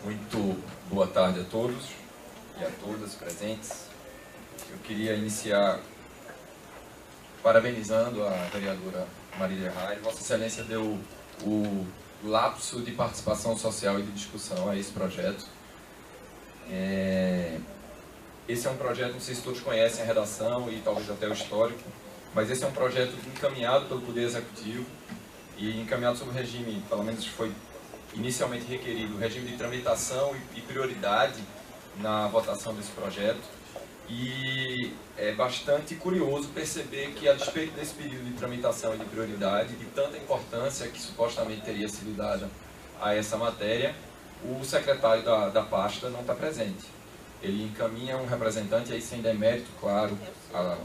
Muito boa tarde a todos e a todas presentes. Eu queria iniciar parabenizando a vereadora Marília Reis. Vossa Excelência deu o lapso de participação social e de discussão a esse projeto. Esse é um projeto, não sei se todos conhecem a redação e talvez até o histórico, mas esse é um projeto encaminhado pelo Poder Executivo e encaminhado sob o regime, pelo menos foi inicialmente requerido, o regime de tramitação e prioridade na votação desse projeto. E é bastante curioso perceber que, a despeito desse período de tramitação e de prioridade, de tanta importância que supostamente teria sido dada a essa matéria, o secretário da pasta não está presente. Ele encaminha um representante, aí sem demérito, claro, a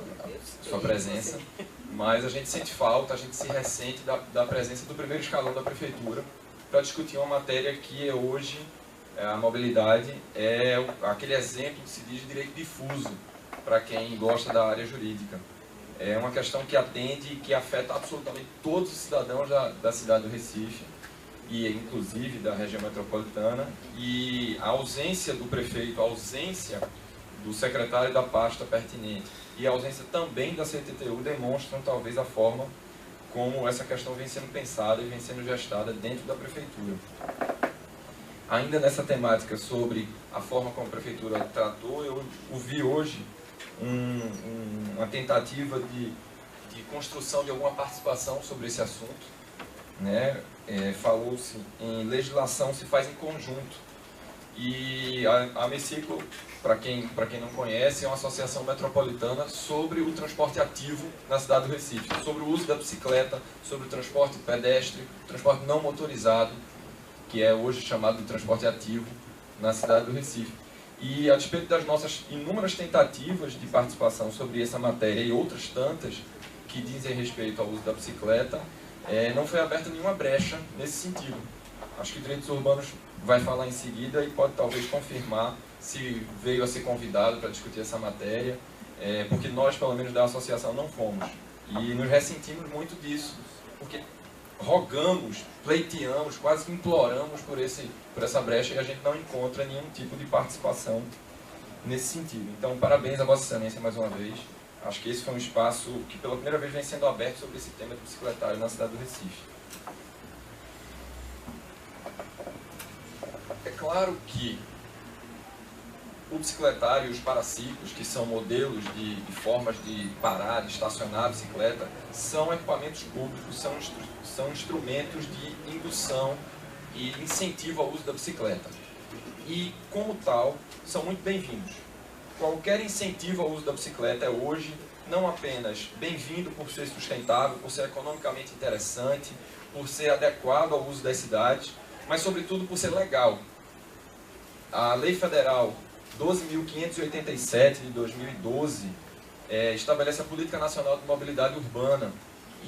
sua presença, mas a gente sente falta, a gente se ressente da presença do primeiro escalão da prefeitura para discutir uma matéria que hoje, a mobilidade, é aquele exemplo que se diz de direito difuso para quem gosta da área jurídica. É uma questão que atende e que afeta absolutamente todos os cidadãos da cidade do Recife, e inclusive da região metropolitana, e a ausência do prefeito, a ausência do secretário da pasta pertinente e a ausência também da CTTU demonstram talvez a forma como essa questão vem sendo pensada e vem sendo gestada dentro da prefeitura. Ainda nessa temática sobre a forma como a prefeitura tratou, eu ouvi hoje uma tentativa de construção de alguma participação sobre esse assunto, né? Falou-se em legislação se faz em conjunto, e a Meciclo, para quem não conhece, é uma associação metropolitana sobre o transporte ativo na cidade do Recife, sobre o uso da bicicleta, sobre o transporte pedestre, transporte não motorizado, que é hoje chamado de transporte ativo na cidade do Recife. E a despeito das nossas inúmeras tentativas de participação sobre essa matéria e outras tantas que dizem respeito ao uso da bicicleta, não foi aberta nenhuma brecha nesse sentido. Acho que o Direitos Urbanos vai falar em seguida e pode talvez confirmar se veio a ser convidado para discutir essa matéria, porque nós, pelo menos da associação, não fomos. E nos ressentimos muito disso, porque rogamos, pleiteamos, quase que imploramos por essa brecha e a gente não encontra nenhum tipo de participação nesse sentido. Então, parabéns a Vossa Excelência mais uma vez. Acho que esse foi um espaço que pela primeira vez vem sendo aberto sobre esse tema de bicicletário na cidade do Recife. É claro que o bicicletário e os paraciclos, que são modelos de formas de parar, de estacionar a bicicleta, são equipamentos públicos, são instrumentos de indução e incentivo ao uso da bicicleta. E, como tal, são muito bem-vindos. Qualquer incentivo ao uso da bicicleta é hoje não apenas bem-vindo por ser sustentável, por ser economicamente interessante, por ser adequado ao uso das cidades, mas, sobretudo, por ser legal. A Lei Federal 12.587 de 2012 estabelece a Política Nacional de Mobilidade Urbana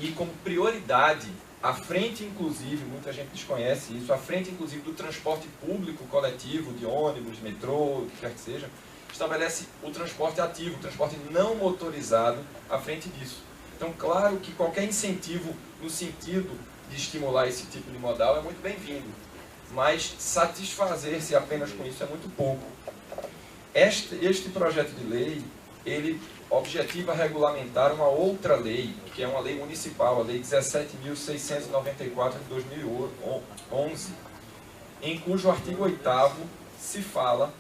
e, como prioridade, à frente, inclusive, muita gente desconhece isso, à frente, inclusive, do transporte público coletivo, de ônibus, metrô, o que quer que seja, estabelece o transporte ativo, o transporte não motorizado à frente disso. Então, claro que qualquer incentivo no sentido de estimular esse tipo de modal é muito bem-vindo, mas satisfazer-se apenas com isso é muito pouco. Este projeto de lei, ele objetiva regulamentar uma outra lei, que é uma lei municipal, a Lei 17.694 de 2011, em cujo artigo 8º se fala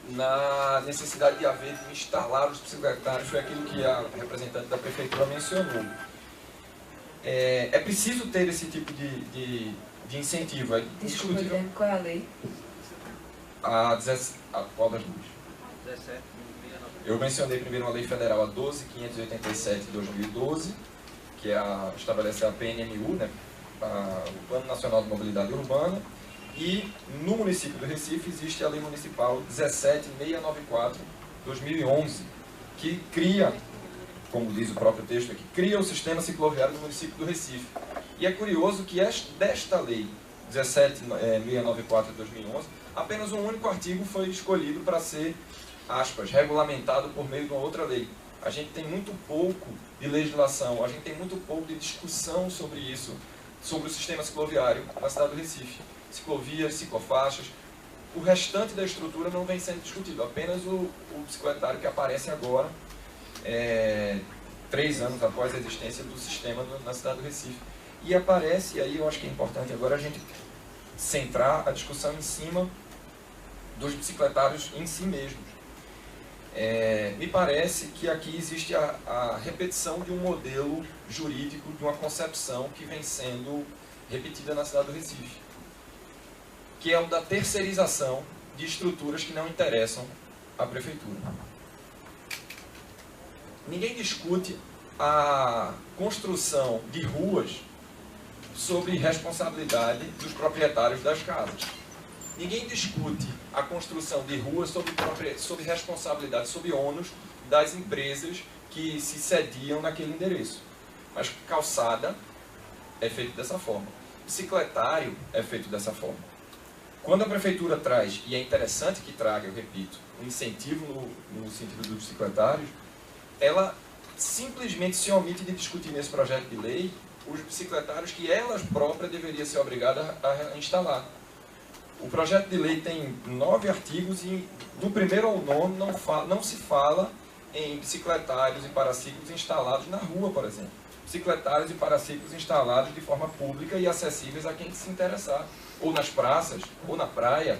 na necessidade de haver de instalar os bicicletários, foi aquilo que a representante da prefeitura mencionou. É preciso ter esse tipo de incentivo. Desculpa, qual é a lei? Qual das duas? Eu mencionei primeiro uma lei federal, a 12.587 de 2012, que estabelece a PNMU, né, o Plano Nacional de Mobilidade Urbana, e no município do Recife existe a lei municipal 17.694 de 2011, que cria, como diz o próprio texto aqui, cria o sistema cicloviário do município do Recife. E é curioso que desta lei 17.694 de 2011, apenas um único artigo foi escolhido para ser, aspas, regulamentado por meio de uma outra lei. A gente tem muito pouco de legislação, a gente tem muito pouco de discussão sobre isso, sobre o sistema cicloviário na cidade do Recife. Ciclovias, ciclofaixas, o restante da estrutura não vem sendo discutido, apenas o bicicletário que aparece agora, 3 anos após a existência do sistema na cidade do Recife. E aparece, e aí eu acho que é importante agora a gente centrar a discussão em cima dos bicicletários em si mesmos. Me parece que aqui existe a repetição de um modelo jurídico, de uma concepção que vem sendo repetida na cidade do Recife, que é o da terceirização de estruturas que não interessam à prefeitura. Ninguém discute a construção de ruas sob responsabilidade dos proprietários das casas. Ninguém discute a construção de ruas sob responsabilidade, sob ônus das empresas que se sediam naquele endereço. Mas calçada é feito dessa forma. Bicicletário é feito dessa forma. Quando a prefeitura traz, e é interessante que traga, eu repito, um incentivo no sentido dos bicicletários, ela simplesmente se omite de discutir nesse projeto de lei os bicicletários que elas próprias deveriam ser obrigadas a instalar. O projeto de lei tem 9 artigos e do primeiro ao 9 não se fala em bicicletários e paraciclos instalados na rua, por exemplo. Bicicletários e paraciclos instalados de forma pública e acessíveis a quem se interessar, ou nas praças, ou na praia.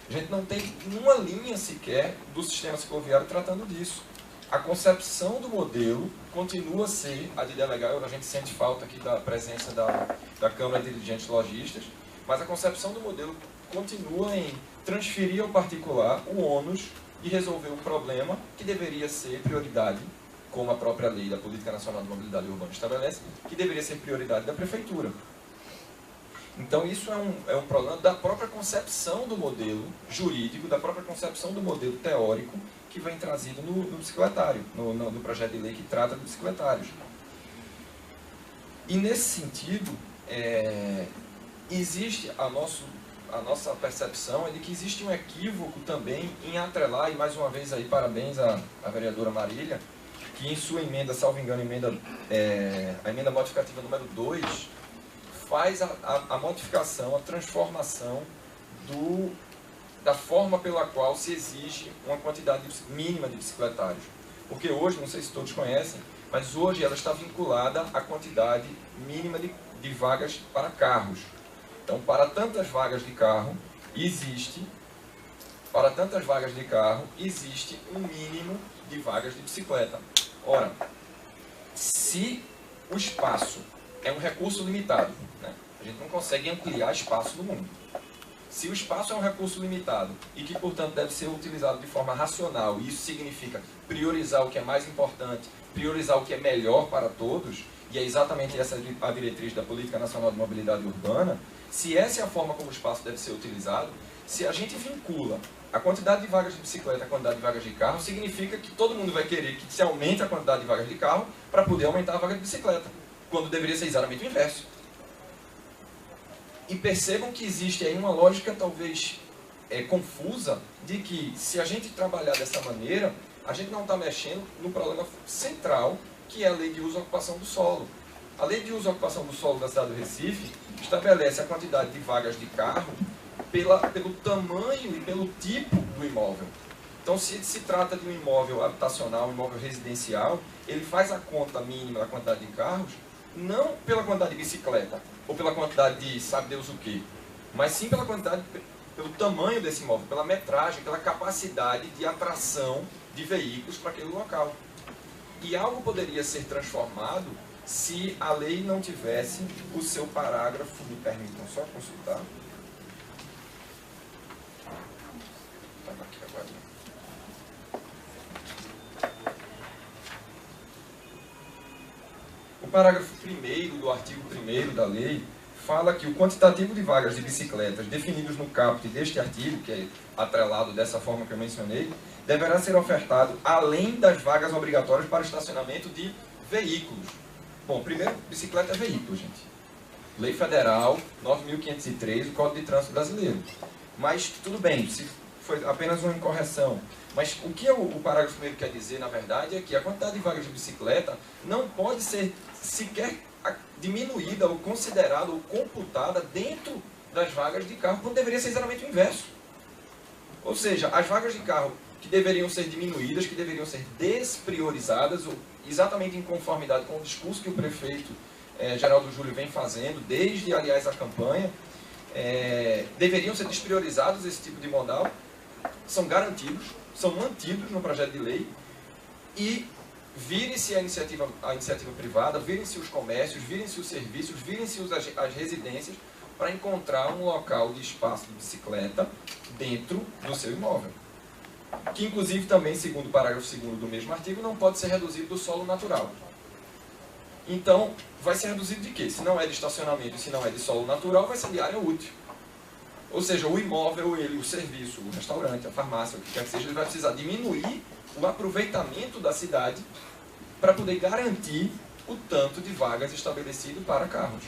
A gente não tem uma linha sequer do sistema cicloviário tratando disso. A concepção do modelo continua a ser a de delegar, a gente sente falta aqui da presença da Câmara de Dirigentes Logistas, mas a concepção do modelo continua em transferir ao particular o ônus de resolver um problema que deveria ser prioridade, como a própria lei da Política Nacional de Mobilidade Urbana estabelece, que deveria ser prioridade da prefeitura. Então isso é um problema da própria concepção do modelo jurídico, da própria concepção do modelo teórico que vem trazido no bicicletário, no projeto de lei que trata de bicicletários. E nesse sentido, existe a nossa percepção é de que existe um equívoco também em atrelar, e mais uma vez aí parabéns à vereadora Marília, que em sua emenda, salvo engano, a emenda modificativa número 2, faz a modificação, a transformação da forma pela qual se exige uma quantidade mínima de bicicletários. Porque hoje, não sei se todos conhecem, mas hoje ela está vinculada à quantidade mínima de vagas para carros. Então, para tantas vagas de carro, existe um mínimo de vagas de bicicleta. Ora, se o espaço é um recurso limitado, né? A gente não consegue ampliar espaço no mundo. Se o espaço é um recurso limitado e que, portanto, deve ser utilizado de forma racional, e isso significa priorizar o que é mais importante, priorizar o que é melhor para todos, e é exatamente essa a diretriz da Política Nacional de Mobilidade Urbana, se essa é a forma como o espaço deve ser utilizado, se a gente vincula a quantidade de vagas de bicicleta à quantidade de vagas de carro, significa que todo mundo vai querer que se aumente a quantidade de vagas de carro para poder aumentar a vaga de bicicleta, quando deveria ser exatamente o inverso. E percebam que existe aí uma lógica talvez confusa de que se a gente trabalhar dessa maneira, a gente não está mexendo no problema central, que é a lei de uso e ocupação do solo. A lei de uso e ocupação do solo da cidade do Recife estabelece a quantidade de vagas de carro pelo tamanho e pelo tipo do imóvel. Então, se se trata de um imóvel habitacional, um imóvel residencial, ele faz a conta mínima da quantidade de carros, não pela quantidade de bicicleta, ou pela quantidade de sabe Deus o quê, mas sim pelo tamanho desse imóvel, pela metragem, pela capacidade de atração de veículos para aquele local. E algo poderia ser transformado se a lei não tivesse o seu parágrafo, me permitam só consultar. Estava aqui agora. O parágrafo 1º do artigo 1º da lei fala que o quantitativo de vagas de bicicletas definidos no caput deste artigo, que é atrelado dessa forma que eu mencionei, deverá ser ofertado além das vagas obrigatórias para estacionamento de veículos. Bom, primeiro, bicicleta é veículo, gente. Lei Federal 9.503, o Código de Trânsito Brasileiro. Mas, tudo bem, se foi apenas uma incorreção. Mas o que o parágrafo 1º quer dizer, na verdade, é que a quantidade de vagas de bicicleta não pode ser sequer diminuída ou considerada ou computada dentro das vagas de carro, quando deveria ser exatamente o inverso. Ou seja, as vagas de carro que deveriam ser diminuídas, que deveriam ser despriorizadas, exatamente em conformidade com o discurso que o prefeito Geraldo Júlio vem fazendo, desde, aliás, a campanha, deveriam ser despriorizados esse tipo de modal, são garantidos, são mantidos no projeto de lei, e virem-se a iniciativa privada, virem-se os comércios, virem-se os serviços, virem-se as residências, para encontrar um local de espaço de bicicleta dentro do seu imóvel. Que, inclusive, também, segundo o parágrafo 2º do mesmo artigo, não pode ser reduzido do solo natural. Então, vai ser reduzido de quê? Se não é de estacionamento e se não é de solo natural, vai ser de área útil. Ou seja, o imóvel, o serviço, o restaurante, a farmácia, o que quer que seja, ele vai precisar diminuir o aproveitamento da cidade para poder garantir o tanto de vagas estabelecido para carros.